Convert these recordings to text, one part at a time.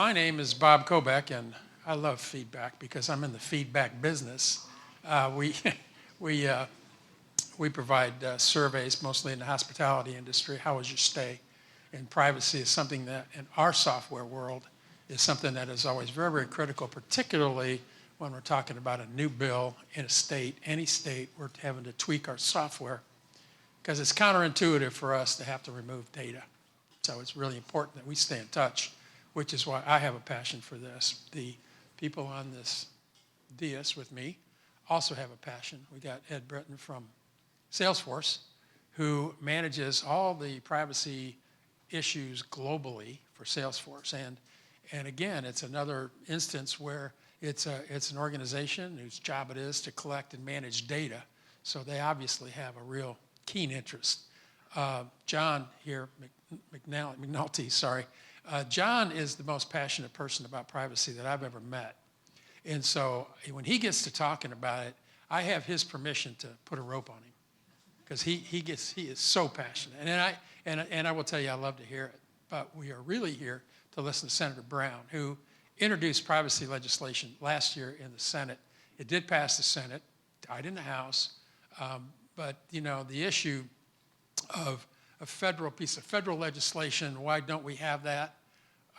My name is Bob Kobek, and I love feedback because I'm in the feedback business. We provide surveys, mostly in the hospitality industry. How was your stay? And privacy is something that, in our software world, is something that is always very, very critical, particularly when we're talking about a new bill in a state, any state, we're having to tweak our software because it's counterintuitive for us to have to remove data. So it's really important that we stay in touch, which is why I have a passion for this. The people on this dais with me also have a passion. We got Ed Britan from Salesforce, who manages all the privacy issues globally for Salesforce. And again, it's another instance where it's an organization whose job it is to collect and manage data. So they obviously have a real keen interest. John here, McNulty, sorry. John is the most passionate person about privacy that I've ever met. And so when he gets to talking about it, I have his permission to put a rope on him because he is so passionate. And I will tell you, I love to hear it. But we are really here to listen to Senator Brown, who introduced privacy legislation last year in the Senate. It did pass the Senate, died in the House. But you know, the issue of a piece of federal legislation, why don't we have that?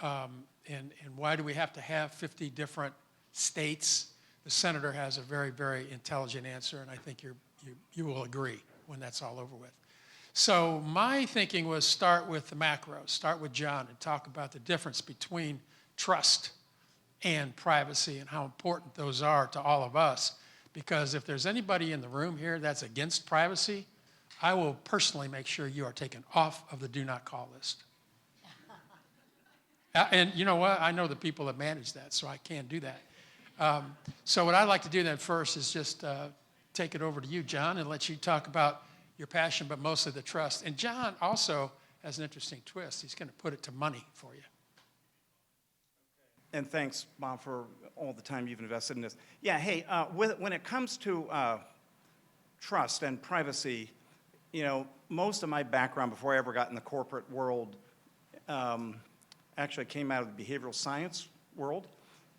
And why do we have to have 50 different states? The senator has a very, very intelligent answer, and I think you will agree when that's all over with. So my thinking was start with the macros, start with John and talk about the difference between trust and privacy and how important those are to all of us. Because if there's anybody in the room here that's against privacy, I will personally make sure you are taken off of the do not call list. And you know what? I know the people that manage that, so I can do that. So what I'd like to do then first is just take it over to you, John, and let you talk about your passion, but mostly the trust. And John also has an interesting twist. He's going to put it to money for you. And thanks, Bob, for all the time you've invested in this. Yeah, hey, when it comes to trust and privacy, you know, most of my background before I ever got in the corporate world actually came out of the behavioral science world.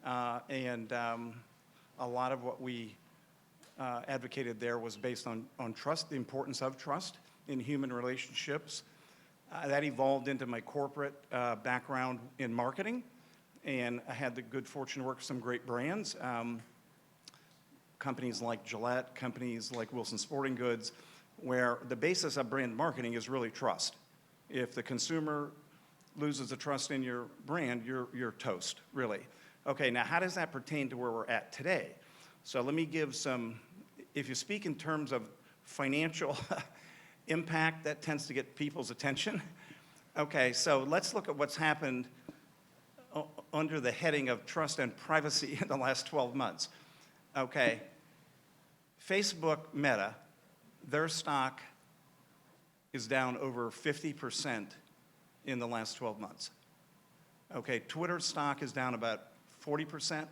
And a lot of what we advocated there was based on trust, the importance of trust in human relationships. That evolved into my corporate background in marketing. And I had the good fortune to work with some great brands, companies like Gillette, companies like Wilson Sporting Goods, where the basis of brand marketing is really trust. If the consumer loses the trust in your brand, you're toast, really. Okay, now how does that pertain to where we're at today? So let me give some, if you speak in terms of financial impact, that tends to get people's attention. Okay, so let's look at what's happened under the heading of trust and privacy in the last 12 months. Okay, Facebook Meta, their stock is down over 50% in the last 12 months. Okay, Twitter stock is down about 40%.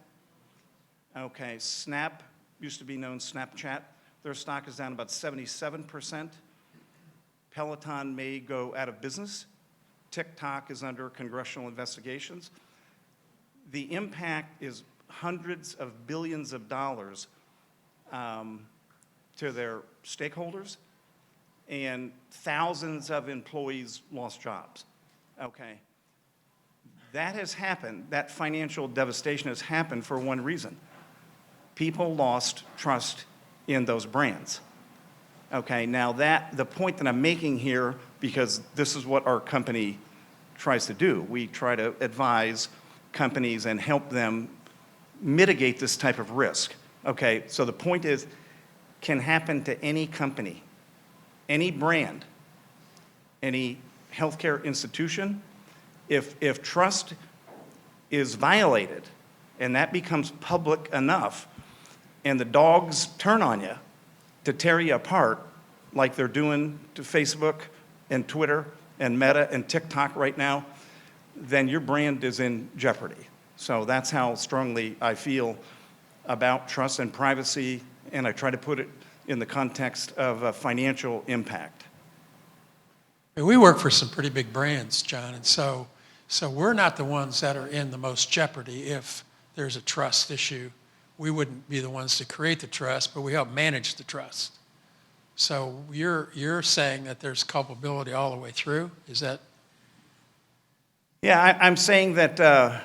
Okay, Snap, used to be known Snapchat, their stock is down about 77%. Peloton may go out of business. TikTok is under congressional investigations. The impact is hundreds of billions of dollars to their stakeholders, and thousands of employees lost jobs. Okay. That has happened, that financial devastation has happened for one reason. People lost trust in those brands. Okay, now the point that I'm making here, because this is what our company tries to do, we try to advise companies and help them mitigate this type of risk. Okay, so the point is, can happen to any company, any brand, any healthcare institution. If trust is violated and that becomes public enough and the dogs turn on you to tear you apart like they're doing to Facebook and Twitter and Meta and TikTok right now, then your brand is in jeopardy. So that's how strongly I feel about trust and privacy, and I try to put it in the context of a financial impact. We work for some pretty big brands, John, and so So we're not the ones that are in the most jeopardy if there's a trust issue. We wouldn't be the ones to create the trust, but we help manage the trust. So you're saying that there's culpability all the way through? Is that? Yeah, I'm saying that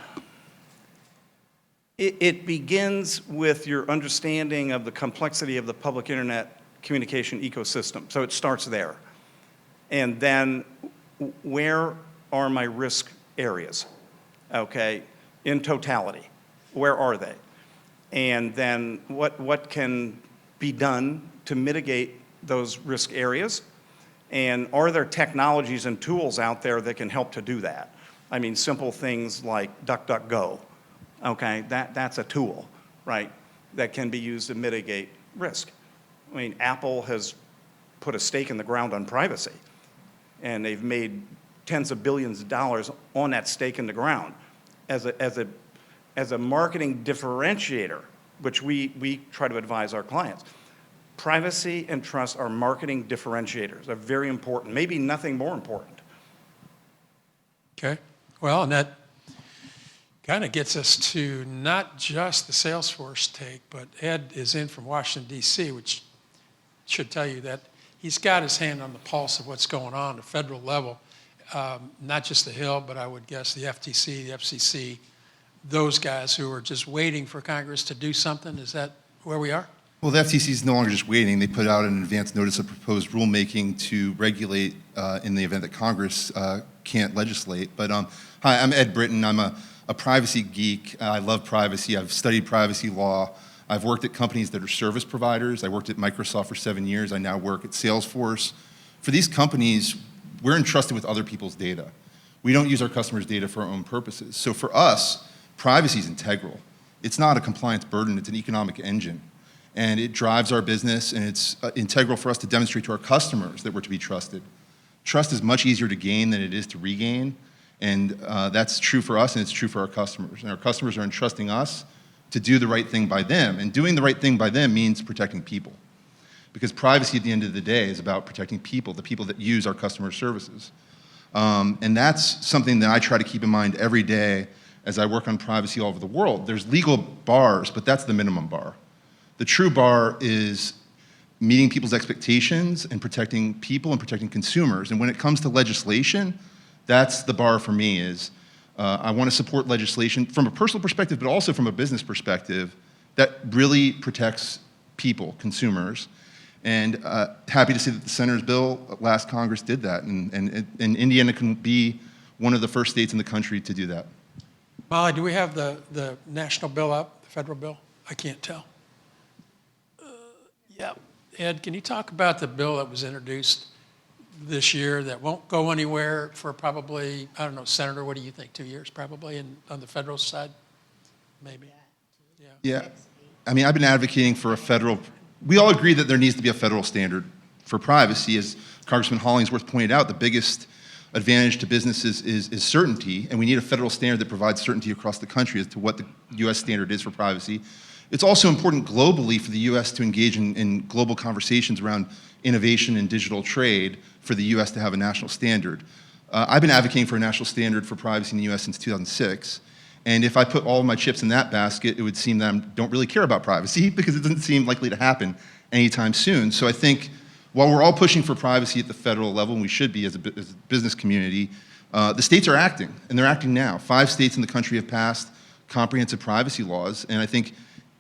it begins with your understanding of the complexity of the public internet communication ecosystem. So it starts there. And then where are my risk areas? Okay, in totality, where are they? And then what can be done to mitigate those risk areas? And are there technologies and tools out there that can help to do that? I mean, simple things like DuckDuckGo, okay? That's a tool, right, that can be used to mitigate risk. I mean, Apple has put a stake in the ground on privacy, and they've made tens of billions of dollars on that stake in the ground as a marketing differentiator, which we try to advise our clients. Privacy and trust are marketing differentiators. They're very important, maybe nothing more important. Okay. Well, and that kind of gets us to not just the Salesforce take, but Ed is in from Washington, D.C., which should tell you that he's got his hand on the pulse of what's going on at the federal level, not just the Hill, but I would guess the FTC, the FCC, those guys who are just waiting for Congress to do something. Is that where we are? Well, the FCC is no longer just waiting. They put out an advance notice of proposed rulemaking to regulate in the event that Congress can't legislate. But hi, I'm Ed Britan. I'm a privacy geek. I love privacy. I've studied privacy law. I've worked at companies that are service providers. I worked at Microsoft for 7 years. I now work at Salesforce. For these companies, we're entrusted with other people's data. We don't use our customers' data for our own purposes. So for us, privacy is integral. It's not a compliance burden. It's an economic engine. And it drives our business, and it's integral for us to demonstrate to our customers that we're to be trusted. Trust is much easier to gain than it is to regain, and that's true for us, and it's true for our customers. And our customers are entrusting us to do the right thing by them, and doing the right thing by them means protecting people. Because privacy at the end of the day is about protecting people, the people that use our customer services. And that's something that I try to keep in mind every day as I work on privacy all over the world. There's legal bars, but that's the minimum bar. The true bar is meeting people's expectations and protecting people and protecting consumers. And when it comes to legislation, that's the bar for me is I want to support legislation from a personal perspective, but also from a business perspective that really protects people, consumers. And happy to see that the Senator's bill last Congress did that. And Indiana can be one of the first states in the country to do that. Molly, do we have the national bill up, the federal bill? I can't tell. Yeah. Ed, can you talk about the bill that was introduced this year that won't go anywhere for probably, I don't know, Senator, what do you think, 2 years probably on the federal side? Maybe. Yeah. I mean, I've been advocating for a federal, we all agree that there needs to be a federal standard for privacy. As Congressman Hollingsworth pointed out, the biggest advantage to businesses is certainty, and we need a federal standard that provides certainty across the country as to what the U.S. standard is for privacy. It's also important globally for the U.S. to engage in global conversations around innovation and digital trade for the U.S. to have a national standard. I've been advocating for a national standard for privacy in the U.S. since 2006. And if I put all of my chips in that basket, it would seem that I don't really care about privacy because it doesn't seem likely to happen anytime soon. So I think while we're all pushing for privacy at the federal level, and we should be as a business community, the states are acting, and they're acting now. 5 states in the country have passed comprehensive privacy laws, and I think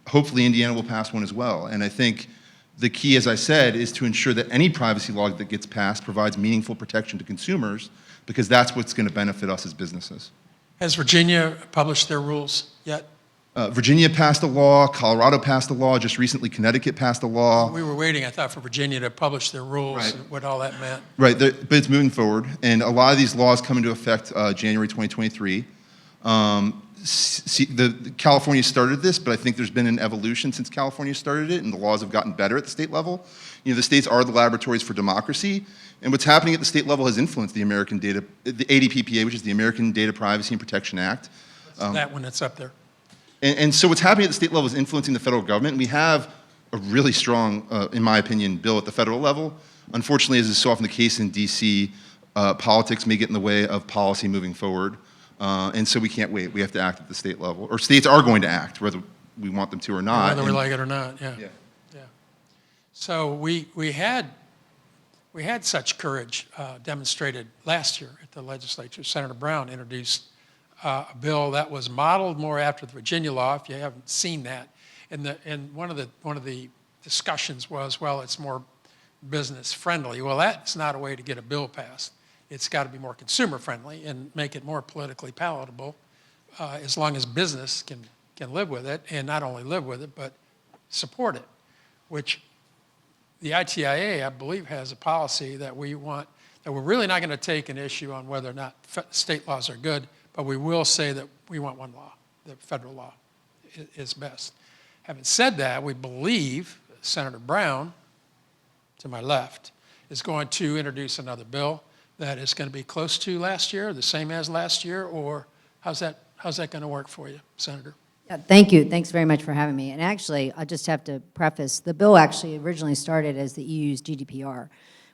hopefully Indiana will pass one as well. And I think the key, as I said, is to ensure that any privacy law that gets passed provides meaningful protection to consumers, because that's what's going to benefit us as businesses. Has Virginia published their rules yet? Virginia passed a law, Colorado passed a law, just recently Connecticut passed a law. We were waiting, I thought, for Virginia to publish their rules, Right. and what all that meant. Right, but it's moving forward, and a lot of these laws come into effect January 2023. California started this, but I think there's been an evolution since California started it, and the laws have gotten better at the state level. You know, the states are the laboratories for democracy, and what's happening at the state level has influenced the ADPPA, which is the American Data Privacy and Protection Act. That one that's up there. And so what's happening at the state level is influencing the federal government. We have a really strong, in my opinion, bill at the federal level. Unfortunately, as is so often the case in DC, politics may get in the way of policy moving forward. And so we can't wait. We have to act at the state level. Or states are going to act, whether we want them to or not. Whether we And- like it or not, yeah. Yeah. Yeah. So we had such courage demonstrated last year at the legislature. Senator Brown introduced a bill that was modeled more after the Virginia law, if you haven't seen that. And one of the discussions was, well, it's more business friendly. Well, that's not a way to get a bill passed. It's got to be more consumer friendly and make it more politically palatable, as long as business can live with it, and not only live with it, but support it, which the ITIA, I believe, has a policy that we want, that we're really not going to take an issue on whether or not state laws are good, but we will say that we want one law, the federal law is best. Having said that, we believe Senator Brown, to my left, is going to introduce another bill that is going to be close to last year, the same as last year, or how's that going to work for you, Senator? Yeah, thank you. Thanks very much for having me. And actually, I just have to preface, the bill actually originally started as the EU's GDPR,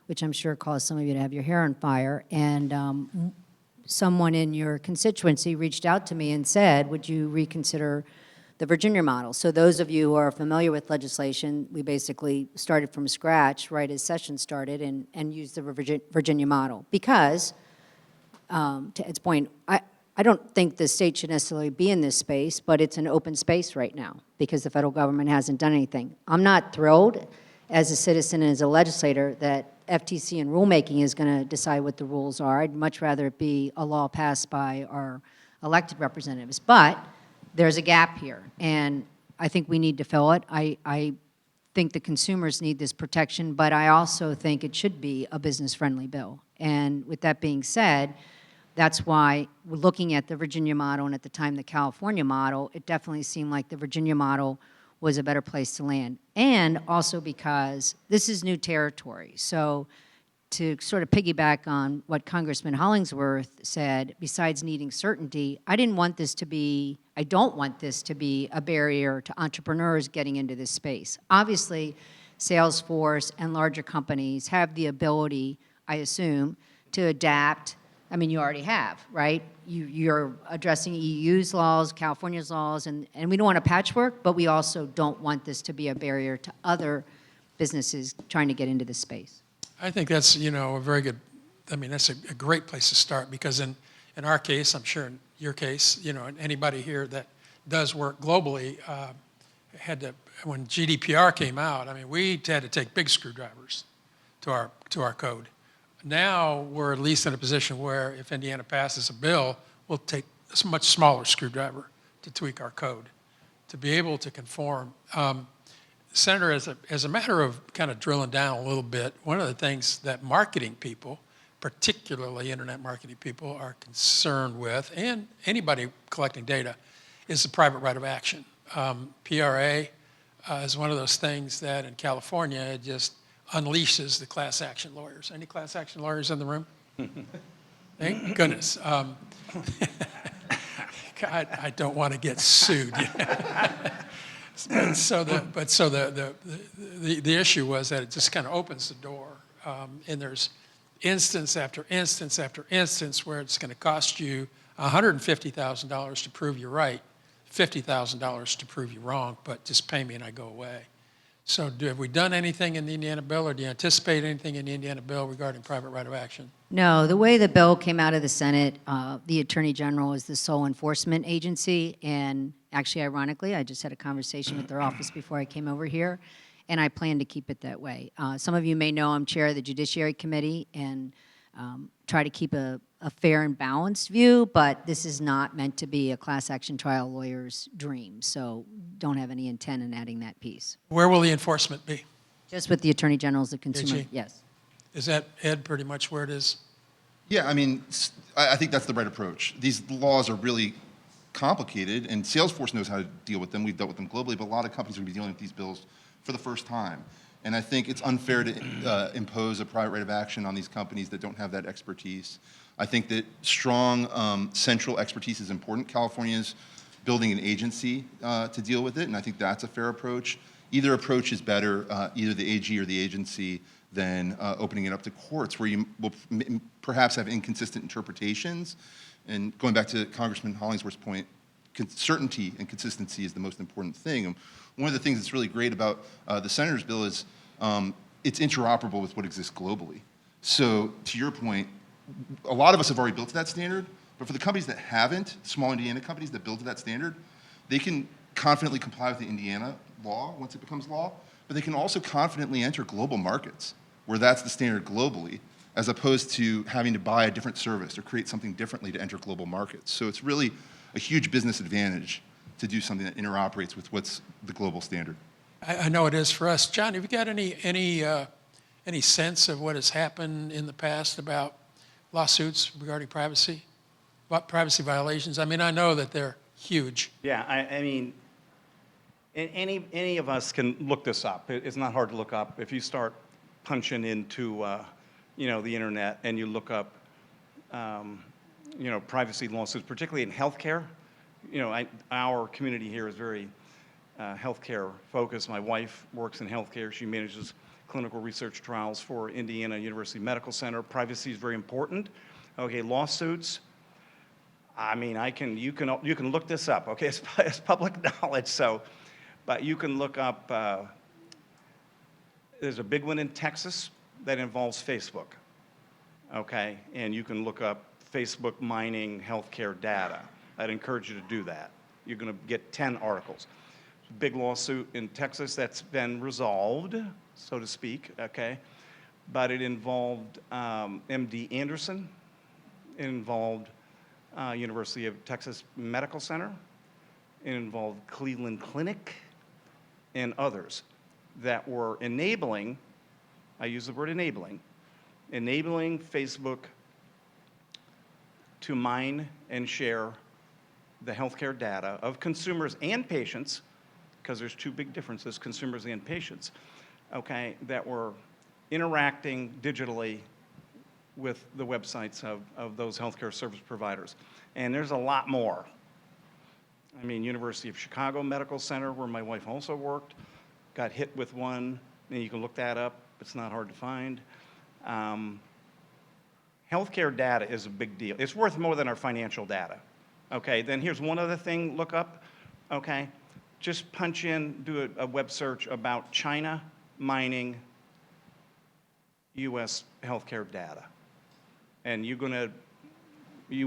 which I'm sure caused some of you to have your hair on fire. And someone in your constituency reached out to me and said, would you reconsider the Virginia model? So those of you who are familiar with legislation, we basically started from scratch right as session started and used the Virginia model. Because, to Ed's point, I don't think the state should necessarily be in this space, but it's an open space right now because the federal government hasn't done anything. I'm not thrilled as a citizen and as a legislator that FTC and rulemaking is going to decide what the rules are. I'd much rather it be a law passed by our elected representatives. But there's a gap here, and I think we need to fill it. I think the consumers need this protection, but I also think it should be a business-friendly bill. And with that being said, that's why we're looking at the Virginia model, and at the time the California model, it definitely seemed like the Virginia model was a better place to land. And also because this is new territory. So to sort of piggyback on what Congressman Hollingsworth said, besides needing certainty, I don't want this to be a barrier to entrepreneurs getting into this space. Obviously, Salesforce and larger companies have the ability, I assume, to adapt. I mean, you already have, right? You're addressing EU's laws, California's laws, and we don't want a patchwork, but we also don't want this to be a barrier to other businesses trying to get into this space. I think that's, a very good, that's a great place to start, because in our case, I'm sure in your case, and anybody here that does work globally when GDPR came out, we had to take big screwdrivers to our code. Now we're at least in a position where if Indiana passes a bill, we'll take a much smaller screwdriver to tweak our code, to be able to conform. Senator, as a matter of kind of drilling down a little bit, one of the things that marketing people, particularly internet marketing people, are concerned with, and anybody collecting data, is the private right of action. PRA is one of those things that in California, it just unleashes the class action lawyers. Any class action lawyers in the room? Thank goodness. I don't want to get sued. But the issue was that it just kind of opens the door, and there's instance after instance after instance where it's going to cost you $150,000 to prove you're right, $50,000 to prove you're wrong, but just pay me and I go away. So have we done anything in the Indiana bill, or do you anticipate anything in the Indiana bill regarding private right of action? No, the way the bill came out of the Senate, the Attorney General is the sole enforcement agency, and actually, ironically, I just had a conversation with their office before I came over here, and I plan to keep it that way. Some of you may know I'm chair of the Judiciary Committee and try to keep a fair and balanced view, but this is not meant to be a class action trial lawyer's dream, so don't have any intent in adding that piece. Where will the enforcement be? Just with the Attorney General's the consumer, AG? yes. Is that, Ed, pretty much where it is? Yeah, I think that's the right approach. These laws are really complicated, and Salesforce knows how to deal with them. We've dealt with them globally, but a lot of companies are going to be dealing with these bills for the first time. And I think it's unfair to impose a private right of action on these companies that don't have that expertise. I think that strong central expertise is important. California's building an agency to deal with it, and I think that's a fair approach. Either approach is better, either the AG or the agency, than opening it up to courts, where you will perhaps have inconsistent interpretations. And going back to Congressman Hollingsworth's point, certainty and consistency is the most important thing. And one of the things that's really great about the senator's bill is it's interoperable with what exists globally. So to your point, a lot of us have already built to that standard, but for the companies that haven't, small Indiana companies that build to that standard, they can confidently comply with the Indiana law once it becomes law, but they can also confidently enter global markets where that's the standard globally, as opposed to having to buy a different service or create something differently to enter global markets. So it's really a huge business advantage to do something that interoperates with what's the global standard. I know it is for us. John, have you got any sense of what has happened in the past about lawsuits regarding privacy, privacy violations? I mean, I know that they're huge. Yeah, I mean, any of us can look this up. It's not hard to look up. If you start punching into, the internet and you look up, privacy lawsuits, particularly in healthcare. Our community here is very healthcare focused. My wife works in healthcare. She manages clinical research trials for Indiana University Medical Center. Privacy is very important. Okay, lawsuits. I mean, you can look this up. Okay, it's public knowledge. So, but you can look up. There's a big one in Texas that involves Facebook. Okay, and you can look up Facebook mining healthcare data. I'd encourage you to do that. You're going to get 10 articles. Big lawsuit in Texas that's been resolved, so to speak, okay? But it involved MD Anderson. It involved University of Texas Medical Center. It involved Cleveland Clinic and others that were enabling, I use the word enabling Facebook to mine and share the healthcare data of consumers and patients, because there's two big differences, consumers and patients, okay, that were interacting digitally with the websites of those healthcare service providers. And there's a lot more. I mean, University of Chicago Medical Center, where my wife also worked, got hit with one, and you can look that up. It's not hard to find. Healthcare data is a big deal. It's worth more than our financial data. Okay, then here's one other thing, look up, okay? Just punch in, do a web search about China mining US healthcare data. And you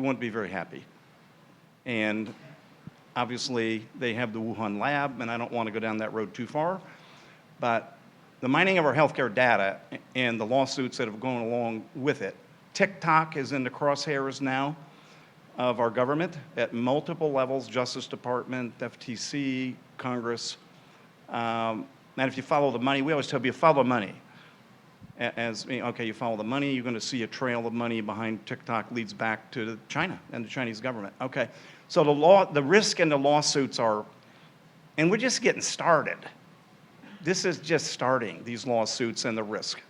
won't be very happy. And obviously they have the Wuhan lab, and I don't want to go down that road too far, but the mining of our healthcare data and the lawsuits that have gone along with it. TikTok is in the crosshairs now of our government at multiple levels, Justice Department, FTC, Congress. And if you follow the money, we always tell you, follow money. You follow the money, you're going to see a trail of money behind TikTok leads back to China and the Chinese government. Okay, so the risk and the lawsuits are, and we're just getting started. This is just starting, these lawsuits and the risk.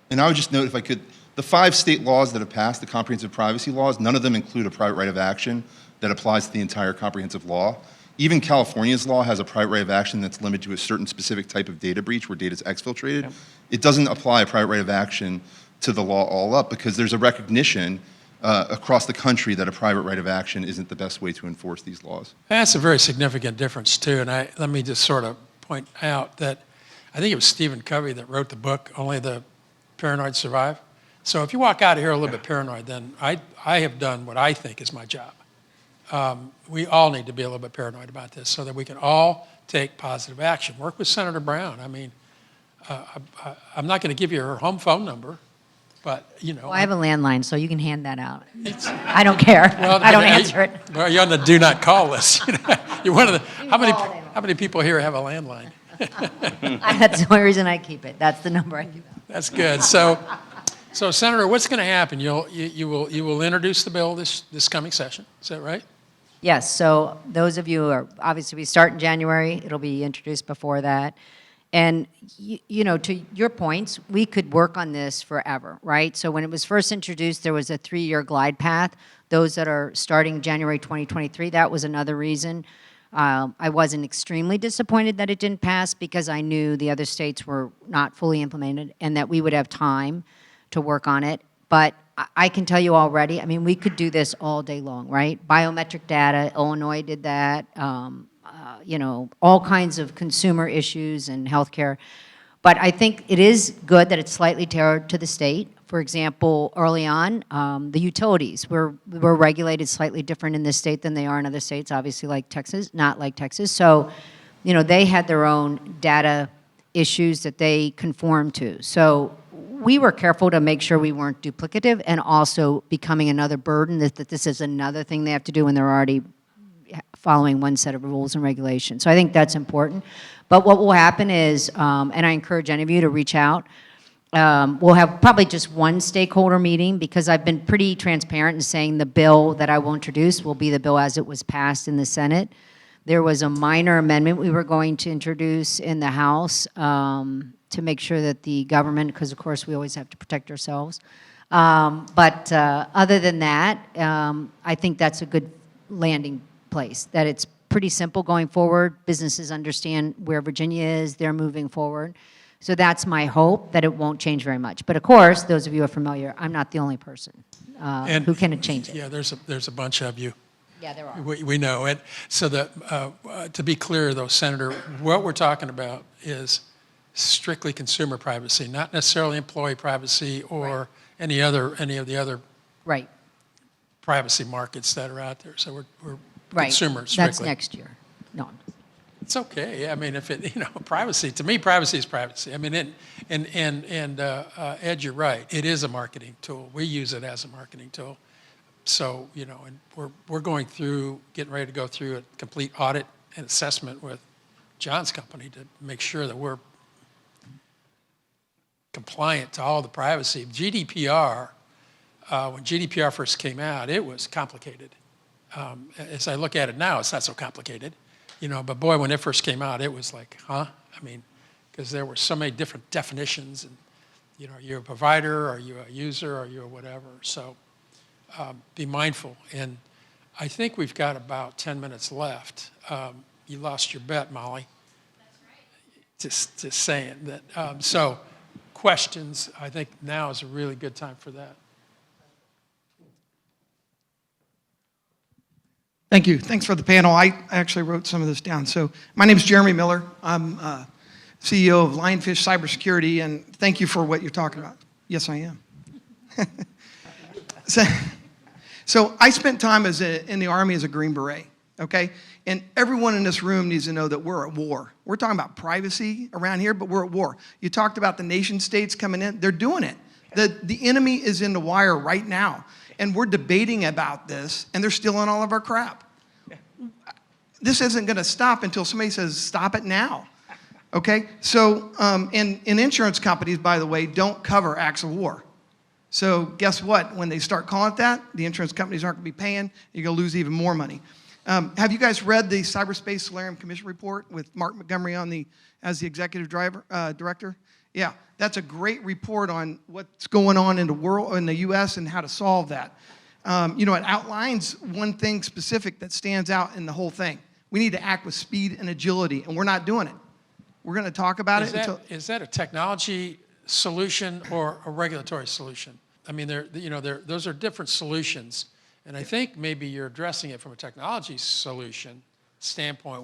And I would just note, if I could, the 5 state laws that have passed, the comprehensive privacy laws, none of them include a private right of action that applies to the entire comprehensive law. Even California's law has a private right of action that's limited to a certain specific type of data breach where data is exfiltrated. Yep. It doesn't apply a private right of action to the law all up, because there's a recognition across the country that a private right of action isn't the best way to enforce these laws. That's a very significant difference too, and let me just sort of point out that I think it was Stephen Covey that wrote the book, Only the Paranoid Survive. So if you walk out of here a little bit paranoid, then I have done what I think is my job. We all need to be a little bit paranoid about this so that we can all take positive action. Work with Senator Brown. I mean, I'm not going to give you her home phone number, but, Well, I have a landline, so you can hand that out. I don't care. Well, I don't answer it. Well, you're on the do not call list. You're one of the, how many people here have a landline? That's the only reason I keep it. That's the number I keep. That's good. So Senator, what's going to happen? You will introduce the bill this coming session. Is that right? Yes. So those of you who are, obviously we start in January. It'll be introduced before that. And, to your points, we could work on this forever, right? So when it was first introduced, there was a 3-year glide path. Those that are starting January 2023, that was another reason. I wasn't extremely disappointed that it didn't pass, because I knew the other states were not fully implemented and that we would have time to work on it. But I can tell you already, I mean, we could do this all day long, right? Biometric data, Illinois did that, you know, all kinds of consumer issues and healthcare. But I think it is good that it's slightly tailored to the state. For example, early on, the utilities were regulated slightly different in this state than they are in other states, obviously like Texas, not like Texas. So, you know, they had their own data issues that they conformed to. So we were careful to make sure we weren't duplicative and also becoming another burden, that this is another thing they have to do when they're already following one set of rules and regulations. So I think that's important. But what will happen is, and I encourage any of you to reach out, we'll have probably just one stakeholder meeting, because I've been pretty transparent in saying the bill that I will introduce will be the bill as it was passed in the Senate. There was a minor amendment we were going to introduce in the House to make sure that the government, because of course we always have to protect ourselves. But other than that, I think that's a good landing place, that it's pretty simple going forward. Businesses understand where Virginia is, they're moving forward. So that's my hope, that it won't change very much. But of course, those of you who are familiar, I'm not the only person who can change it. Yeah, there's a bunch of you. Yeah, there are. We know it. So to be clear, though, Senator, what we're talking about is strictly consumer privacy, not necessarily employee privacy or any of the other Right. privacy markets that are out there. So we're Right. consumers strictly. That's next year. No. It's okay. I mean, if it, you know, privacy, to me, privacy is privacy. I mean, Ed, you're right. It is a marketing tool. We use it as a marketing tool. So, you know, and we're going through, getting ready to go through a complete audit and assessment with John's company to make sure that we're compliant to all the privacy. GDPR, when GDPR first came out, it was complicated. As I look at it now, it's not so complicated, you know, but boy, when it first came out, it was like, huh? I mean, because there were so many different definitions, and, you know, are you a provider, are you a user, are you a whatever? So be mindful. And I think we've got about 10 minutes left. You lost your bet, Molly. That's right. Just saying that. So questions, I think now is a really good time for that. Thank you. Thanks for the panel. I actually wrote some of this down. So my name is Jeremy Miller. I'm CEO of Lionfish Cybersecurity, and thank you for what you're talking about. Yes, I am. So I spent time in the Army as a Green Beret, okay? And everyone in this room needs to know that we're at war. We're talking about privacy around here, but we're at war. You talked about the nation states coming in. They're doing it. The enemy is in the wire right now. And we're debating about this, and they're stealing all of our crap. This isn't going to stop until somebody says, stop it now. Okay? So, and insurance companies, by the way, don't cover acts of war. So guess what? When they start calling it that, the insurance companies aren't going to be paying. You're going to lose even more money. Have you guys read the Cyberspace Solarium Commission report with Mark Montgomery as the executive director? Yeah, that's a great report on what's going on in the U.S. and how to solve that. You know, it outlines one thing specific that stands out in the whole thing. We need to act with speed and agility, and we're not doing it. We're going to talk about it until... Is that a technology solution or a regulatory solution? I mean, those are different solutions, and I think maybe you're addressing it from a technology solution standpoint.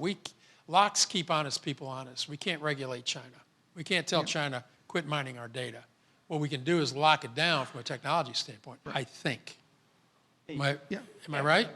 Locks keep honest people honest. We can't regulate China. We can't tell China, quit mining our data. What we can do is lock it down from a technology standpoint, I think. Am I right?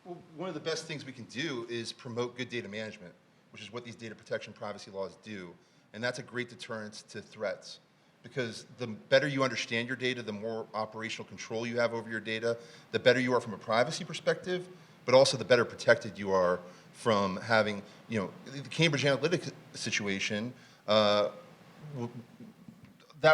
Well, one of the best things we can do is promote good data management, which is what these data protection privacy laws do. And that's a great deterrent to threats. Because the better you understand your data, the more operational control you have over your data, the better you are from a privacy perspective, but also the better protected you are from having, you know, the Cambridge Analytica situation. That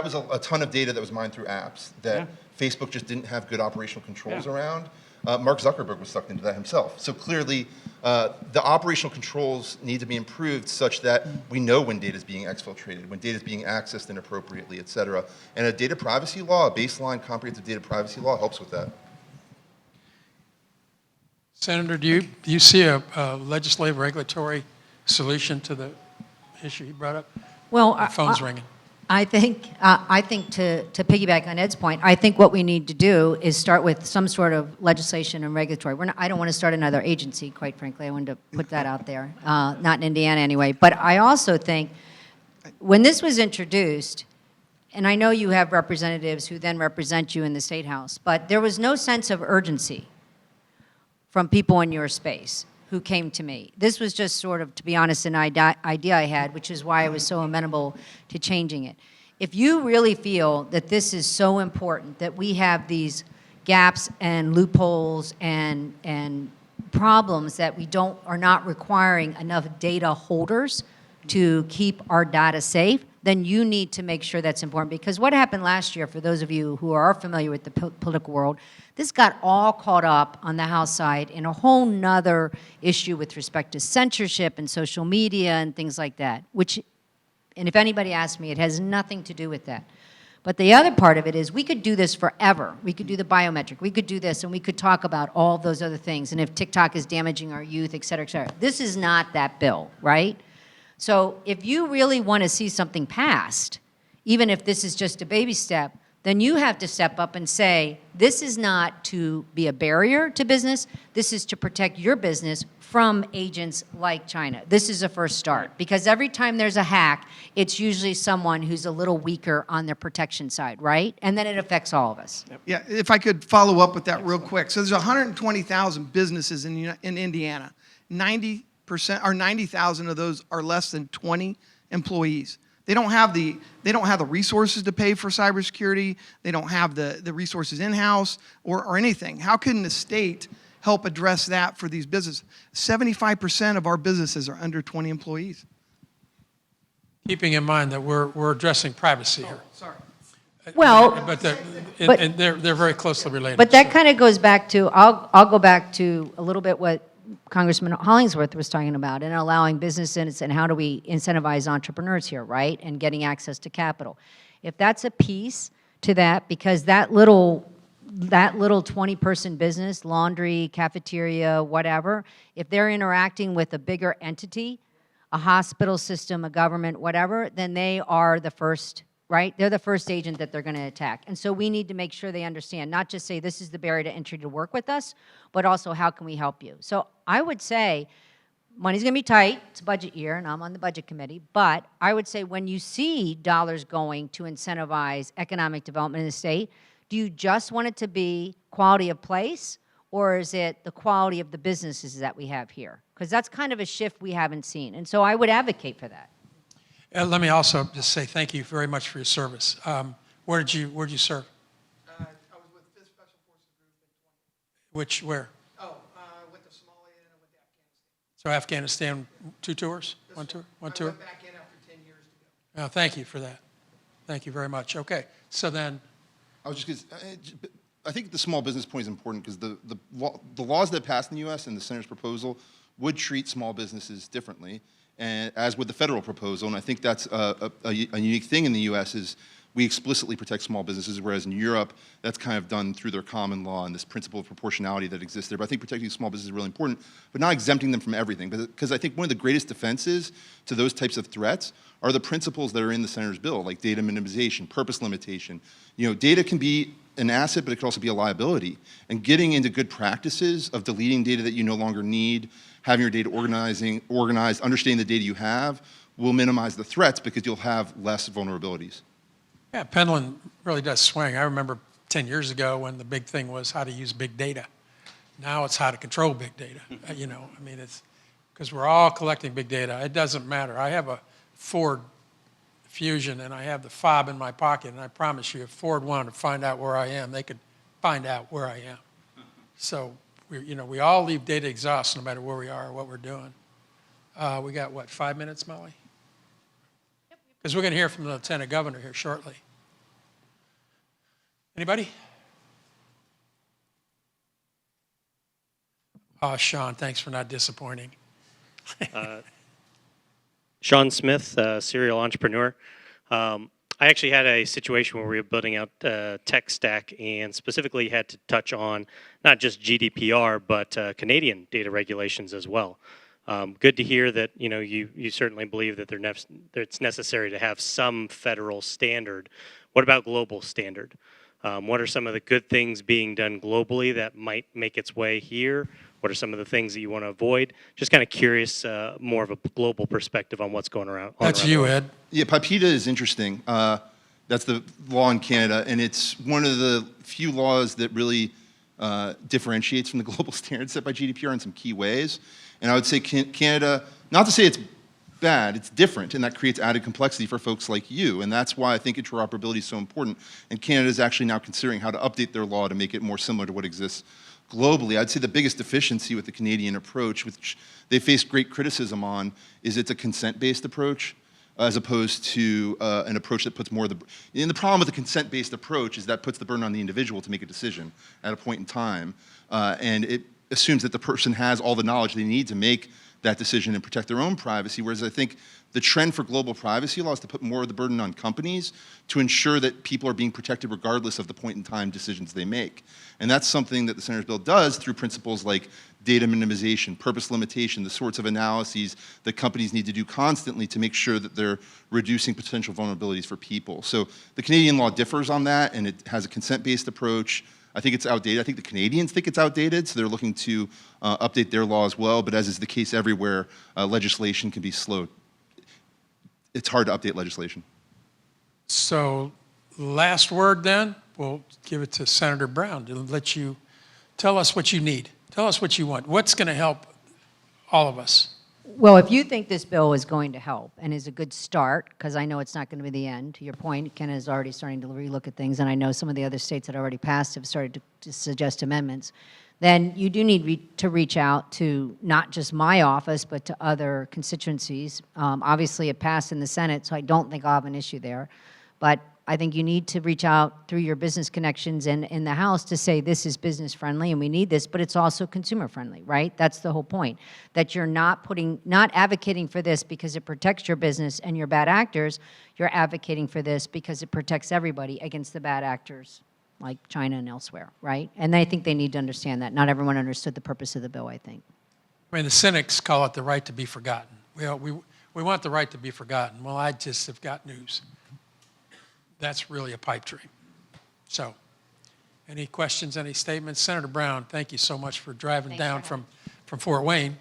was a ton of data that was mined through apps that Facebook just didn't have good operational controls around. Mark Zuckerberg was sucked into that himself. So clearly, the operational controls need to be improved such that we know when data is being exfiltrated, when data is being accessed inappropriately, et cetera. And a data privacy law, a baseline comprehensive data privacy law, helps with that. Senator, do you see a legislative regulatory solution to the issue you brought up? Well, Your phone's ringing. I think to piggyback on Ed's point, I think what we need to do is start with some sort of legislation and regulatory. I don't want to start another agency, quite frankly. I wanted to put that out there. Not in Indiana anyway. But I also think when this was introduced, and I know you have representatives who then represent you in the State House, but there was no sense of urgency from people in your space who came to me. This was just sort of, to be honest, an idea I had, which is why I was so amenable to changing it. If you really feel that this is so important, that we have these gaps and loopholes and problems that we are not requiring enough data holders to keep our data safe, then you need to make sure that's important. Because what happened last year, for those of you who are familiar with the political world, this got all caught up on the House side in a whole nother issue with respect to censorship and social media and things like that, which, and if anybody asks me, it has nothing to do with that. But the other part of it is we could do this forever. We could do the biometric. We could do this, and we could talk about all those other things. And if TikTok is damaging our youth, et cetera, et cetera. This is not that bill, right? So if you really want to see something passed, even if this is just a baby step, then you have to step up and say, this is not to be a barrier to business. This is to protect your business from agents like China. This is a first start. Because every time there's a hack, it's usually someone who's a little weaker on their protection side, right? And then it affects all of us. Yeah, if I could follow up with that real quick. So there's 120,000 businesses in Indiana. 90% or 90,000 of those are less than 20 employees. They don't have the resources to pay for cybersecurity. They don't have the resources in-house or anything. How can the state help address that for these businesses? 75% of our businesses are under 20 employees. Keeping in mind that we're addressing privacy here. Sorry. Well, But but- and they're very closely related. But that so. kind of goes back to, I'll go back to a little bit what Congressman Hollingsworth was talking about, and allowing businesses and how do we incentivize entrepreneurs here, right? And getting access to capital. If that's a piece to that, because that little 20-person business, laundry, cafeteria, whatever, if they're interacting with a bigger entity, a hospital system, a government, whatever, then they are the first, right? They're the first agent that they're going to attack. And so we need to make sure they understand, not just say this is the barrier to entry to work with us, but also how can we help you? So I would say money's going to be tight. It's budget year, and I'm on the budget committee. But I would say when you see dollars going to incentivize economic development in the state, do you just want it to be quality of place, or is it the quality of the businesses that we have here? Because that's kind of a shift we haven't seen. And so I would advocate for that. Let me also just say thank you very much for your service. Where'd you serve? I was with 5th Special Forces Group in 20. Where? Oh, I went to Somalia and I went to Afghanistan. So Afghanistan, 2 tours? One tour? One tour? I went back in after 10 years to go. Oh, thank you for that. Thank you very much. Okay, so then, I was just gonna, I think the small business point is important because the laws that passed in the U.S. and the Senator's proposal would treat small businesses differently, and as with the federal proposal. And I think that's a unique thing in the U.S. is we explicitly protect small businesses, whereas in Europe, that's kind of done through their common law and this principle of proportionality that exists there. But I think protecting small businesses is really important, but not exempting them from everything. Because I think one of the greatest defenses to those types of threats are the principles that are in the Senator's bill, like data minimization, purpose limitation. You know, data can be an asset, but it can also be a liability. And getting into good practices of deleting data that you no longer need, having your data organized, understanding the data you have, will minimize the threats because you'll have less vulnerabilities. yeah, Penland really does swing. I remember 10 years ago when the big thing was how to use big data. Now it's how to control big data. You know, I mean, it's because we're all collecting big data. It doesn't matter. I have a Ford Fusion and I have the fob in my pocket, and I promise you, if Ford wanted to find out where I am, they could find out where I am. So we all leave data exhaust no matter where we are or what we're doing. We got, what, 5 minutes, Molly? Because we're going to hear from the Lieutenant Governor here shortly. Anybody? Oh, Sean, thanks for not disappointing. Sean Smith, serial entrepreneur. I actually had a situation where we were building out a tech stack and specifically had to touch on not just GDPR, but Canadian data regulations as well. Good to hear that you certainly believe that that it's necessary to have some federal standard. What about global standard? What are some of the good things being done globally that might make its way here? What are some of the things that you want to avoid? Just kind of curious, more of a global perspective on what's going around. That's around you, the world. Ed. Yeah, PIPEDA is interesting. That's the law in Canada, and it's one of the few laws that really differentiates from the global standards set by GDPR in some key ways. And I would say Canada, not to say it's bad, it's different, and that creates added complexity for folks like you, and that's why I think interoperability is so important. And Canada is actually now considering how to update their law to make it more similar to what exists globally. I'd say the biggest deficiency with the Canadian approach, which they face great criticism on, is it's a consent-based approach, as opposed to an approach that puts more of the... And the problem with the consent-based approach is that puts the burden on the individual to make a decision at a point in time, and it assumes that the person has all the knowledge they need to make that decision and protect their own privacy, whereas I think the trend for global privacy law is to put more of the burden on companies to ensure that people are being protected regardless of the point in time decisions they make. And that's something that the Senator's bill does through principles like data minimization, purpose limitation, the sorts of analyses that companies need to do constantly to make sure that they're reducing potential vulnerabilities for people. So the Canadian law differs on that, and it has a consent-based approach. I think it's outdated. I think the Canadians think it's outdated, so they're looking to update their law as well, but as is the case everywhere, legislation can be slow. It's hard to update legislation. So last word then, we'll give it to Senator Brown to let you tell us what you need. Tell us what you want. What's going to help all of us? Well, if you think this bill is going to help and is a good start, because I know it's not going to be the end, to your point, Ken is already starting to relook at things, and I know some of the other states that already passed have started to suggest amendments, then you do need to reach out to not just my office, but to other constituencies. Obviously, it passed in the Senate, so I don't think I'll have an issue there. But I think you need to reach out through your business connections and in the House to say this is business friendly and we need this, but it's also consumer friendly, right? That's the whole point, that you're not advocating for this because it protects your business and your bad actors. You're advocating for this because it protects everybody against the bad actors like China and elsewhere, right? And I think they need to understand that. Not everyone understood the purpose of the bill, I think. I mean, the cynics call it the right to be forgotten. We want the right to be forgotten. Well, I just have got news. That's really a pipe dream. So, any questions, any statements? Senator Brown, thank you so much for driving down from Fort Wayne.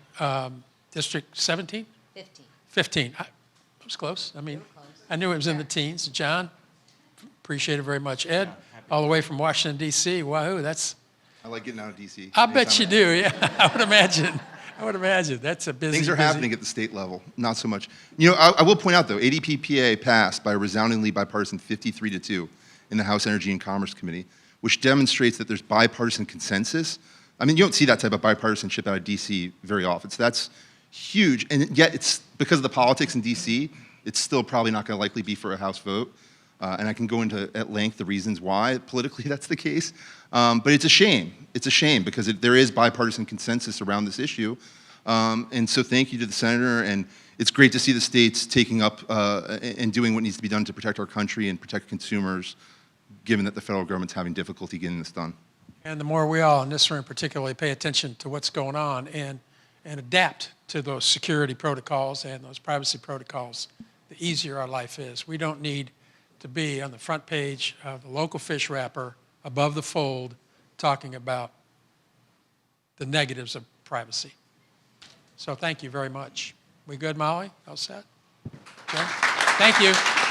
District 17? 15. 15. I was close. I mean, I knew it was in the teens. John, appreciate it very much. Ed, all the way from Washington, D.C. Wahoo, that's... I like getting out of D.C. I bet you do, yeah. I would imagine. That's a busy... Things are happening at the state level, not so much. You know, I will point out, though, ADPPA passed by a resoundingly bipartisan 53-2 in the House Energy and Commerce Committee, which demonstrates that there's bipartisan consensus. I mean, you don't see that type of bipartisanship out of D.C. very often, so that's huge. And yet, it's because of the politics in D.C., it's still probably not going to likely be for a House vote. And I can go into at length the reasons why politically that's the case. But it's a shame. It's a shame because there is bipartisan consensus around this issue. And so thank you to the Senator. And it's great to see the states taking up and doing what needs to be done to protect our country and protect consumers, given that the federal government's having difficulty getting this done. And the more we all in this room particularly pay attention to what's going on and adapt to those security protocols and those privacy protocols, the easier our life is. We don't need to be on the front page of the local fish wrapper above the fold talking about the negatives of privacy. So thank you very much. We good, Molly? All set? Okay. Thank you.